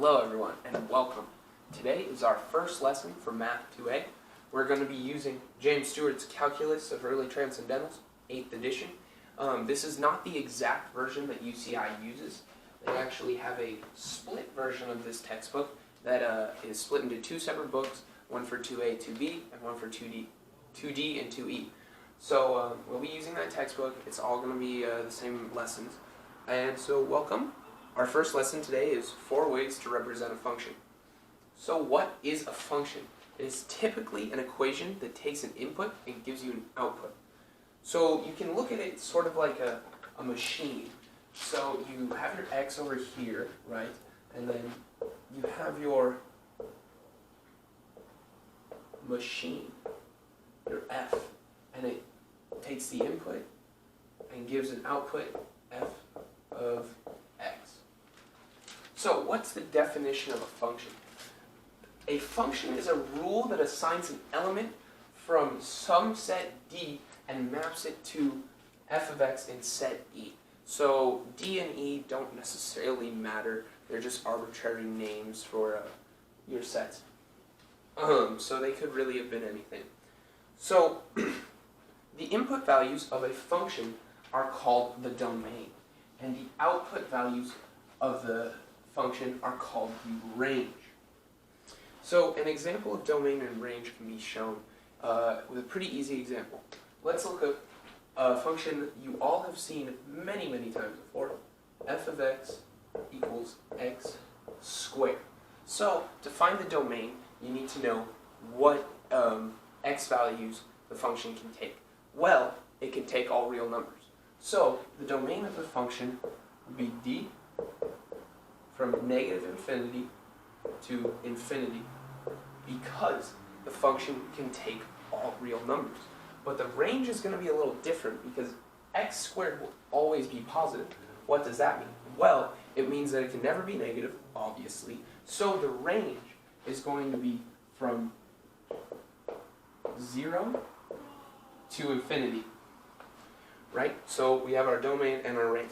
Hello everyone and welcome. Today is our first lesson for Math 2A. We're going to be using James Stewart's Calculus of Early Transcendentals, 8th edition. This is not the exact version that UCI uses. They actually have a split version of this textbook that is split into two separate books, one for 2A, 2B, and one for 2D and 2E. So we'll be using that textbook. It's all going to be the same lessons. And so welcome. Our first lesson today is 4 ways to represent a function. So what is a function? It is typically an equation that takes an input and gives you an output. So you can look at it sort of like a machine. So you have your x over here, right? And then you have your machine, your f, and it takes the input and gives an output f of x. So what's the definition of a function? A function is a rule that assigns an element from some set D and maps it to f of x in set E. So D and E don't necessarily matter. They're just arbitrary names for your sets. So they could really have been anything. So the input values of a function are called the domain, and the output values of the function are called the range. So an example of domain and range can be shown with a pretty easy example. Let's look at a function you all have seen many times before. F of x equals x squared. So to find the domain, you need to know what x values the function can take. Well, it can take all real numbers. So the domain of the function would be d from negative infinity to infinity, because the function can take all real numbers. But the range is going to be a little different because x squared will always be positive. What does that mean? Well, it means that it can never be negative, obviously. So the range is going to be from 0 to infinity. Right? So we have our domain and our range.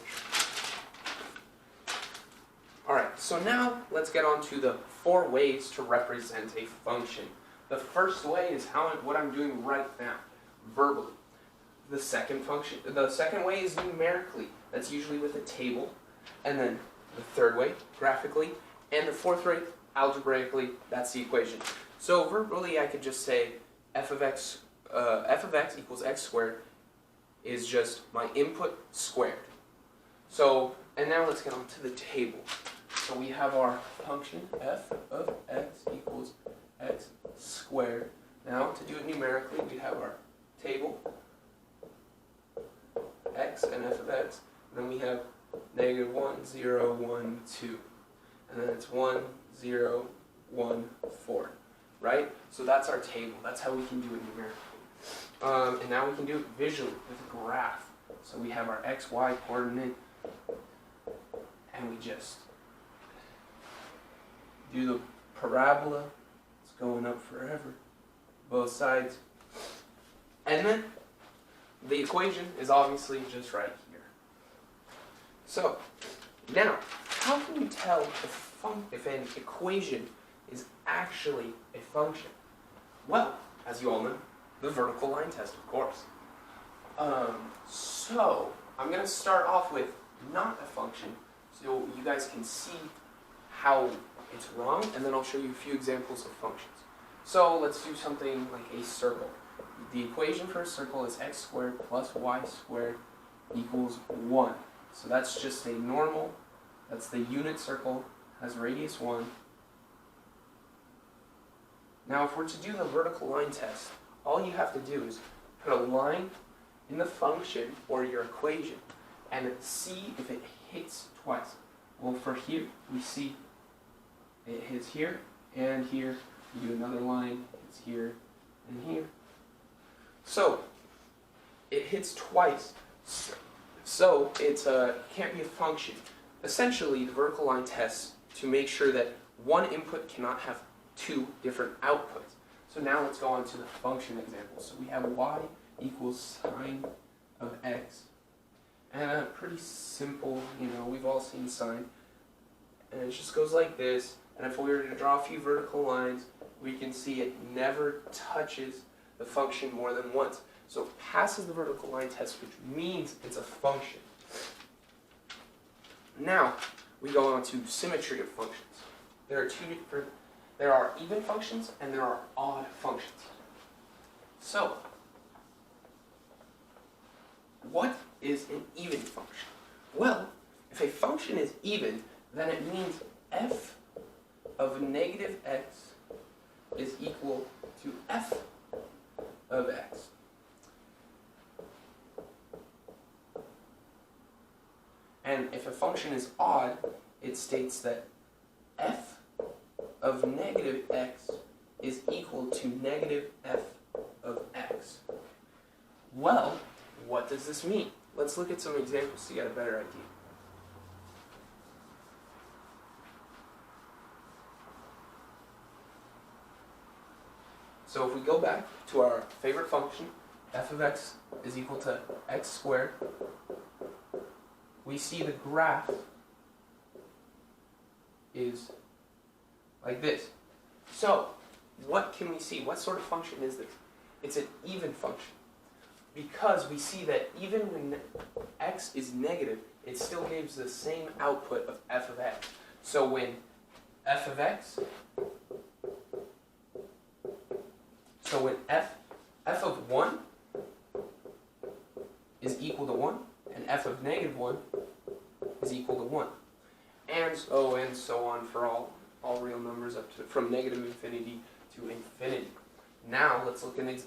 Alright, so now let's get on to the 4 ways to represent a function. The first way is what I'm doing right now, verbally. The second way is numerically. That's usually with a table. And then the third way, graphically. And the fourth way, algebraically. That's the equation. So verbally, I could just say f of x equals x squared is just my input squared. So, and now let's get on to the table. So we have our function f of x equals x squared. Now to do it numerically, we have our table, x and f of x. And then we have negative 1, 0, 1, 2. And then it's 1, 0, 1, 4. Right? So that's our table. That's how we can do it numerically. And now we can do it visually with a graph. So we have our x, y coordinate, and we just do the parabola. It's going up forever, both sides. And then the equation is obviously just right here. So now, how can you tell if an equation is actually a function? Well, as you all know, the vertical line test, of course. So I'm going to start off with not a function, so you guys can see how it's wrong, and then I'll show you a few examples of functions. So let's do something like a circle. The equation for a circle is x squared plus y squared equals 1. So that's just a normal, that's the unit circle, has radius 1. Now if we're to do the vertical line test, all you have to do is put a line in the function or your equation and see if it hits twice. Well, for here, we see it hits here and here. You do another line, it's here and here. So it hits twice, so it can't be a function. Essentially, the vertical line tests to make sure that one input cannot have 2 different outputs. So now let's go on to the function example. So we have y equals sine of x. And pretty simple, we've all seen sine. And it just goes like this, and if we were to draw a few vertical lines, we can see it never touches the function more than once. So it passes the vertical line test, which means it's a function. Now, we go on to symmetry of functions. There are even functions and there are odd functions. So, what is an even function? Well, if a function is even, then it means f of negative x is equal to f of x. And if a function is odd, it states that f of negative x is equal to negative f of x. Well, what does this mean? Let's look at some examples to get a better idea. So if we go back to our favorite function, f of x is equal to x squared, we see the graph is like this. So, what can we see? What sort of function is this? It's an even function. Because we see that even when x is negative, it still gives the same output of f of x. So when f of x, f of 1 is equal to 1, and f of negative 1 is equal to 1. And so on for all real numbers up to from negative infinity to infinity. Now let's look at an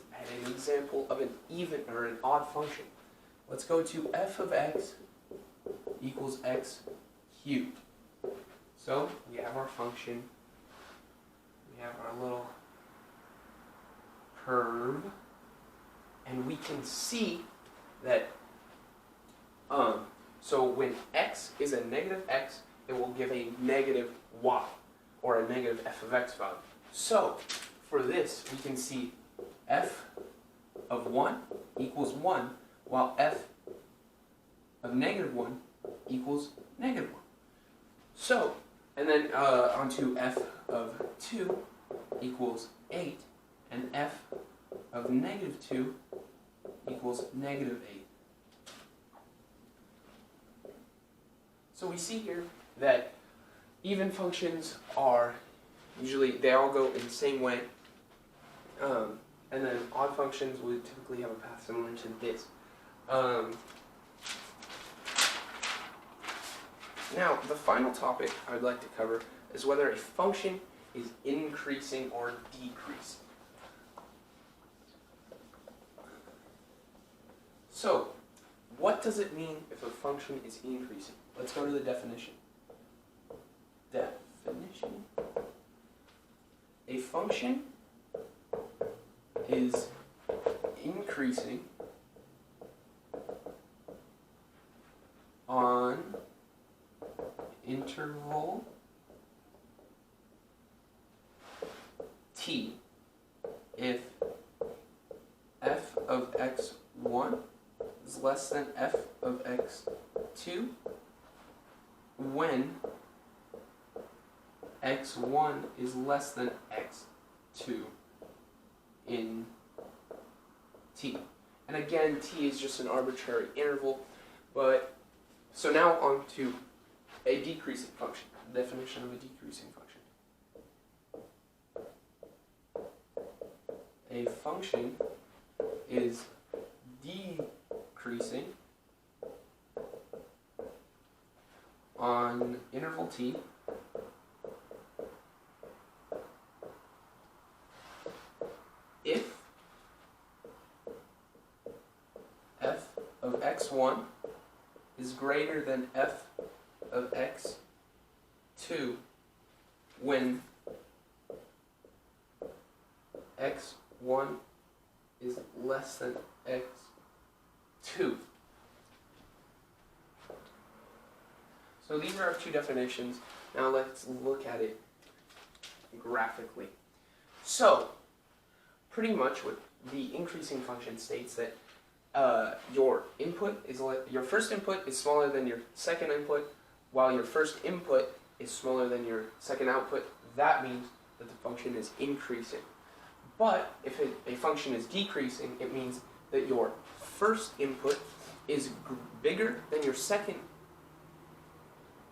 example of an even or an odd function. Let's go to f of x equals x cubed. So we have our function, we have our little curve, and we can see that so when x is a negative x, it will give a negative y, or a negative f of x value. So for this, we can see f of 1 equals 1, while f of negative 1 equals negative 1. So, and then onto f of 2 equals 8, and f of negative 2 equals negative 8. So we see here that even functions are usually, they all go in the same way, and then odd functions would typically have a path similar to this. Now, the final topic I would like to cover is whether a function is increasing or decreasing. So, what does it mean if a function is increasing? Let's go to the definition. Definition. A function is increasing on interval t if f of x1 is less than f of x2 when x1 is less than x2 in t. And again, t is just an arbitrary interval, but so now on to a decreasing function. Definition of a decreasing function. A function is decreasing on interval t if f of x1 is greater than f of x2 when x1 is less than x2. So these are our two definitions. Now let's look at it graphically. So, pretty much what the increasing function states that your first input is smaller than your second input, while your first input is smaller than your second output, that means that the function is increasing. But if a function is decreasing, it means that your first input is bigger than your second.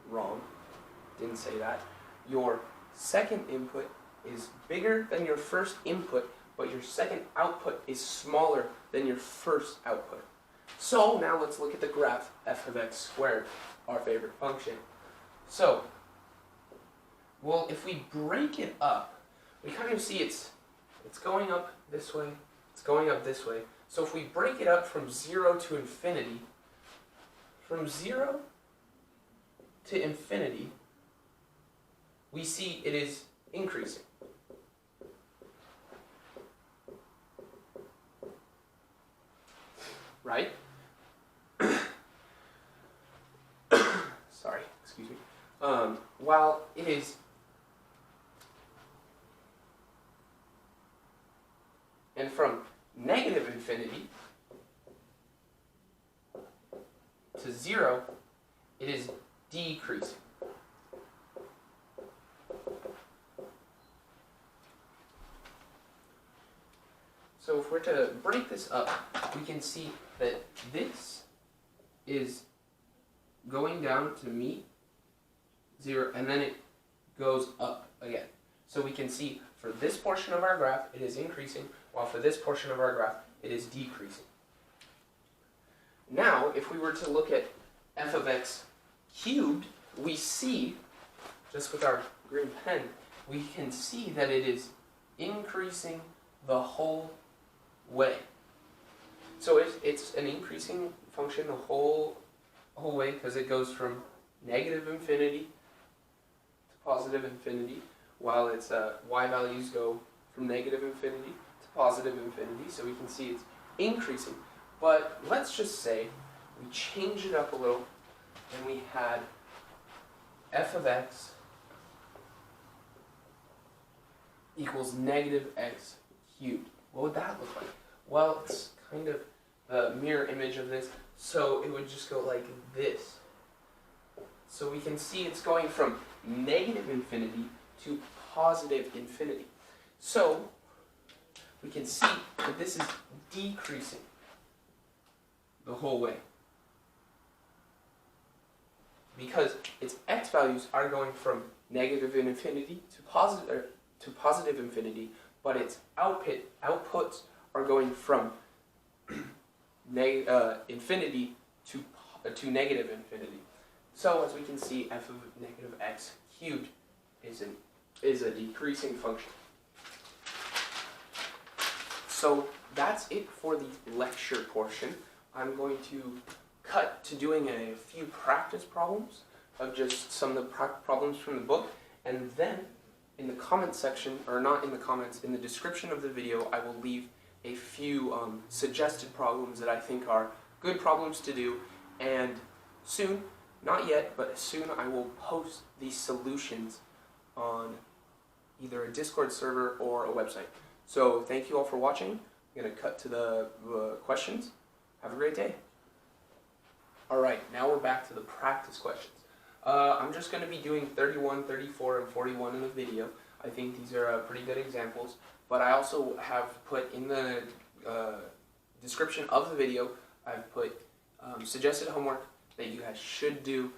Wrong. Didn't say that. Your second input is bigger than your first input, but your second output is smaller than your first output. So now let's look at the graph f of x squared, our favorite function. So, well, if we break it up, we kind of see it's going up this way, it's going up this way. So if we break it up from 0 to infinity, from 0 to infinity, we see it is increasing. Right? Sorry, excuse me. While it is and from negative infinity to 0, it is decreasing. So if we're to break this up, we can see that this is going down to meet 0, and then it goes up again. So we can see for this portion of our graph, it is increasing, while for this portion of our graph, it is decreasing. Now, if we were to look at f of x cubed, we see, just with our green pen, we can see that it is increasing the whole way. So it's an increasing function the whole way, because it goes from negative infinity to positive infinity, while its y values go from negative infinity to positive infinity. So we can see it's increasing. But let's just say we change it up a little, and we had f of x equals negative x cubed. What would that look like? Well, it's kind of the mirror image of this, so it would just go like this. So we can see it's going from negative infinity to positive infinity. So we can see that this is decreasing the whole way, because its x values are going from negative infinity to positive infinity, but its outputs are going from infinity to negative infinity. So as we can see, f of negative x cubed is a decreasing function. So that's it for the lecture portion. I'm going to cut to doing a few practice problems of just some of the problems from the book, and then in the comments section, or not in the comments, in the description of the video, I will leave a few suggested problems that I think are good problems to do, and soon, not yet, but soon I will post these solutions on either a Discord server or a website. So thank you all for watching. I'm going to cut to the questions. Have a great day. Alright, now we're back to the practice questions. I'm just going to be doing 31, 34, and 41 in the video. I think these are pretty good examples, but I also have put in the description of the video, I've put suggested homework that you guys should do.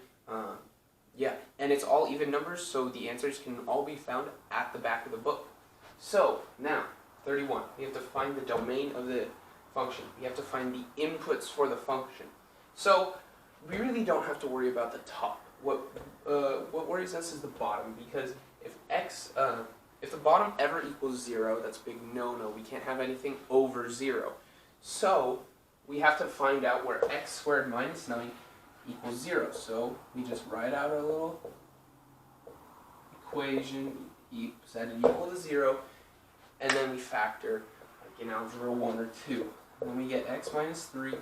Yeah, and it's all even numbers, so the answers can all be found at the back of the book. So, now, 31. We have to find the domain of the function. We have to find the inputs for the function. So, we really don't have to worry about the top. What worries us is the bottom, because if the bottom ever equals 0, that's a big no-no. We can't have anything over 0. So, we have to find out where x squared minus 9 equals 0. So, we just write out our little equation, set it equal to 0, and then we factor, like in algebra 1 or 2. And then we get x minus 3,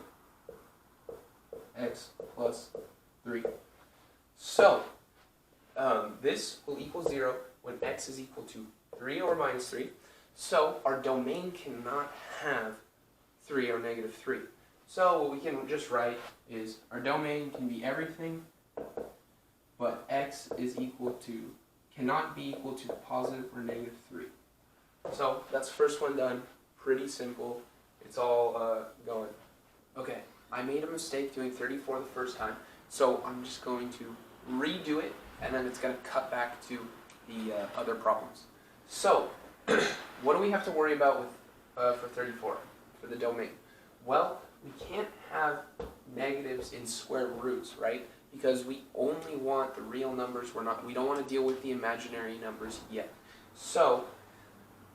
x plus 3. So, this will equal 0 when x is equal to 3 or minus 3. So, our domain cannot have 3 or negative 3. So, what we can just write is our domain can be everything but x is equal to, cannot be equal to positive or negative 3. So that's the first one done. Pretty simple. It's all going. Okay, I made a mistake doing 34 the first time, so I'm just going to redo it, and then it's going to cut back to the other problems. So, what do we have to worry about with for 34, for the domain? Well, we can't have negatives in square roots, right? Because we only want the real numbers. We don't want to deal with the imaginary numbers yet. So,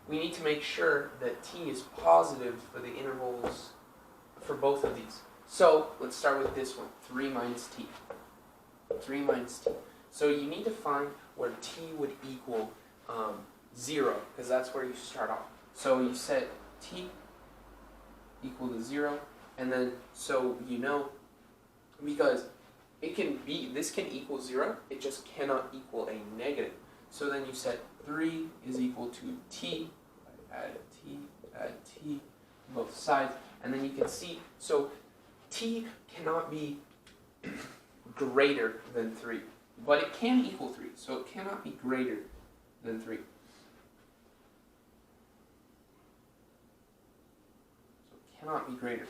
we need to make sure that t is positive for the intervals for both of these. So, let's start with this one, 3 minus t. 3 minus t. So you need to find where t would equal 0, because that's where you start off. So you set t equal to 0, and then, so you know, because it can be, this can equal 0, it just cannot equal a negative. So then you set 3 is equal to t, add t, both sides, and then you can see, so t cannot be greater than 3, but it can equal 3, so it cannot be greater than 3. So it cannot be greater.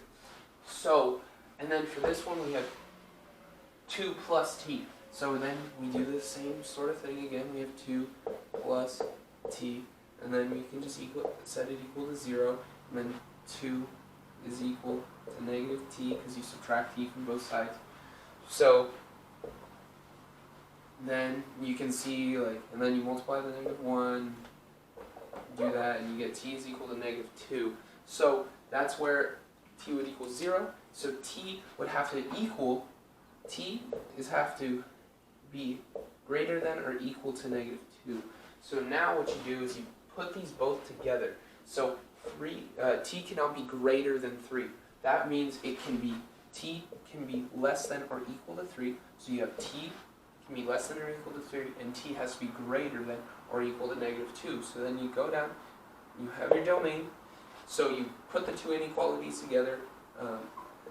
So, and then for this one we have 2 plus t. So then we do the same sort of thing again. We have 2 plus t, and then we can just set it equal to 0, and then 2 is equal to negative t, because you subtract t from both sides. So then you can see, like, and then you multiply the negative 1, do that, and you get t is equal to negative 2. So that's where t would equal 0. So t would have to equal, have to be greater than or equal to negative 2. So now what you do is you put these both together. So t cannot be greater than 3. That means it can be, t can be less than or equal to 3. So you have t can be less than or equal to 3, and t has to be greater than or equal to negative 2. So then you go down, you have your domain. So you put the two inequalities together.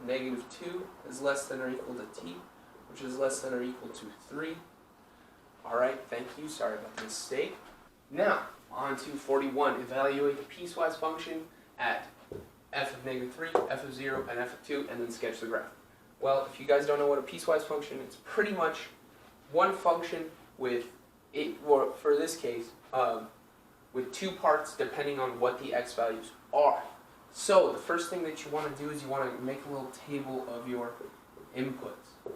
Negative 2 is less than or equal to t, which is less than or equal to 3. Alright, thank you. Sorry about the mistake. Now, on to 41. Evaluate the piecewise function at f of negative 3, f of 0, and f of 2, and then sketch the graph. Well, if you guys don't know what a piecewise function is, it's pretty much one function with, or for this case, with 2 parts depending on what the x values are. So the first thing that you want to do is you want to make a little table of your inputs.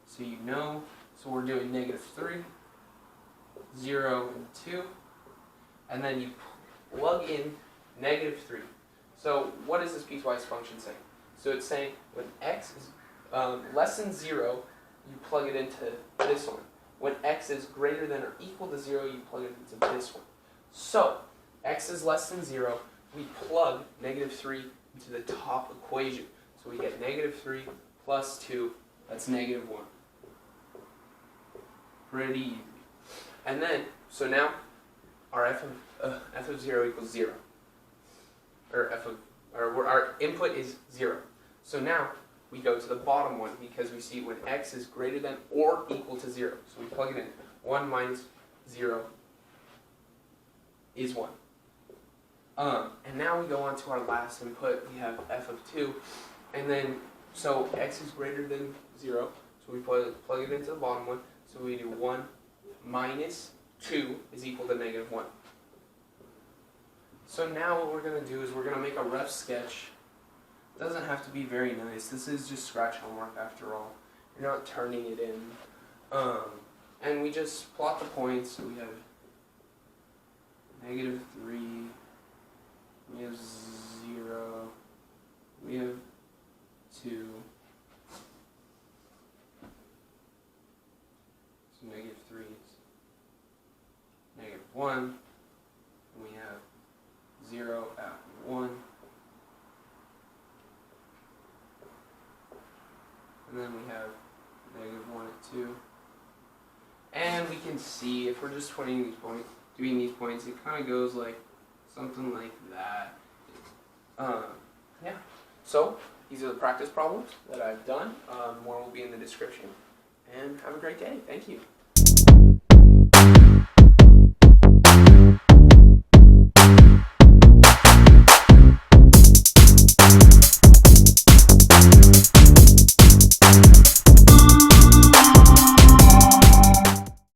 So you know, so we're doing negative 3, 0, and 2, and then you plug in negative 3. So what is this piecewise function saying? So it's saying when x is less than 0, you plug it into this one. When x is greater than or equal to 0, you plug it into this one. So x is less than 0, we plug negative 3 into the top equation. So we get negative 3 plus 2, that's negative 1. Pretty easy. And then, so now our f of 0 equals 0. Or our input is 0. So now we go to the bottom one because we see when x is greater than or equal to 0. So we plug it in. 1 minus 0 is 1. And now we go on to our last input. We have f of 2. And then, so x is greater than 0. So we plug it into the bottom one. So we do 1 minus 2 is equal to negative 1. So now what we're going to do is we're going to make a rough sketch. It doesn't have to be very nice. This is just scratch homework after all. You're not turning it in. And we just plot the points. So we have negative 3. We have 0. We have 2. So negative 3 is negative 1. And we have 0 at 1. And then we have negative 1 at 2. And we can see if we're just doing these points, it kind of goes like something like that. Yeah. So These are the practice problems that I've done. More will be in the description. And have a great day. Thank you.